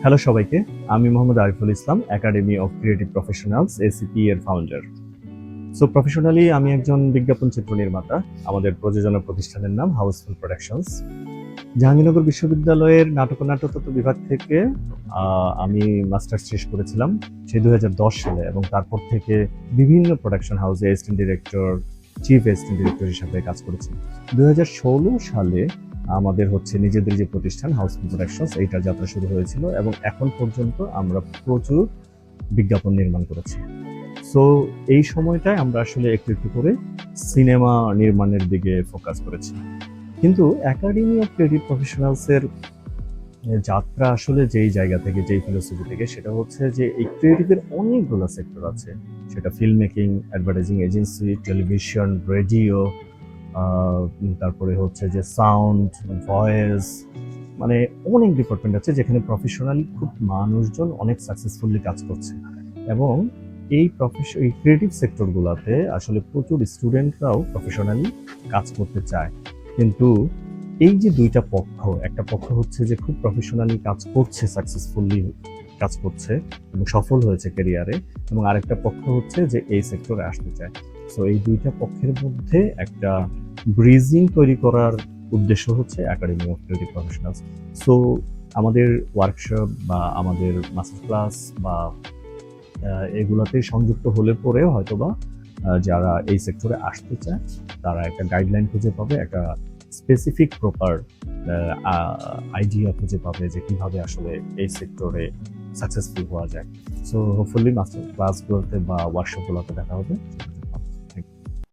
Hello সবাইকে, আমি Mohammad Ariful Islam, academy of creative professionals ACP এর ফাউন্ডার। সো প্রফেশনালি আমি একজন বিজ্ঞাপন চিত্র নির্মাতা। আমাদের প্রযোজনা প্রতিষ্ঠানের নাম হাউসফুল প্রোডাকশনস। জাহাঙ্গীরনগর বিশ্ববিদ্যালয়ের নাটক ও নাট্যতত্ত্ব বিভাগ থেকে আমি মাস্টার্স শেষ করেছিলাম সেই 2010 সালে, এবং তারপর থেকে বিভিন্ন প্রোডাকশন হাউসে assistant director, chief assistant director হিসাবে কাজ করেছি। 2016 সালে আমাদের নিজেদের যে প্রতিষ্ঠান হাউসফুল প্রোডাকশনস, এইটার যাত্রা শুরু হয়েছিল এবং এখন পর্যন্ত আমরা প্রচুর বিজ্ঞাপন নির্মাণ করেছি। সো এই সময়টায় আমরা আসলে একটু একটু করে সিনেমা নির্মাণের দিকে ফোকাস করেছি। কিন্তু একাডেমি অফ ক্রিয়েটিভ প্রফেশনালসের যাত্রা আসলে যেই জায়গা থেকে, যেই ফিলোসফি থেকে, সেটা হচ্ছে যে এই ক্রিয়েটিভের অনেকগুলো সেক্টর আছে। সেটা film making, advertising agency, television, radio, তারপরে যে সাউন্ড, ভয়েস, মানে অনেক ডিপার্টমেন্ট আছে যেখানে প্রফেশনালি খুব মানুষজন অনেক সাকসেসফুলি কাজ করছে। এবং এই ক্রিয়েটিভ সেক্টরগুলোতে আসলে প্রচুর স্টুডেন্টরাও প্রফেশনালি কাজ করতে চায়। কিন্তু এই যে দুইটা পক্ষ, একটা পক্ষ হচ্ছে যে খুব প্রফেশনালি কাজ করছে, সাকসেসফুলি কাজ করছে এবং সফল হয়েছে ক্যারিয়ারে, এবং আরেকটা পক্ষ হচ্ছে যে এই সেক্টরে আসতে চায়। সো এই দুইটা পক্ষের মধ্যে একটা ব্রিজিং তৈরি করার উদ্দেশ্য হচ্ছে academy of creative professionals. So আমাদের ওয়ার্কশপ বা আমাদের মাস্টার ক্লাস বা এগুলাতে সংযুক্ত হলে পরেও হয়তোবা যারা এই সেক্টরে আসতে চায় তারা একটা গাইডলাইন খুঁজে পাবে, একটা স্পেসিফিক প্রপার আইডিয়া খুঁজে পাবে যে কিভাবে আসলে এই সেক্টরে সাকসেসফুল হওয়া যায়। সো হোপফুলি মাস্টার ক্লাসগুলোতে বা ওয়ার্কশপগুলোতে দেখা হবে।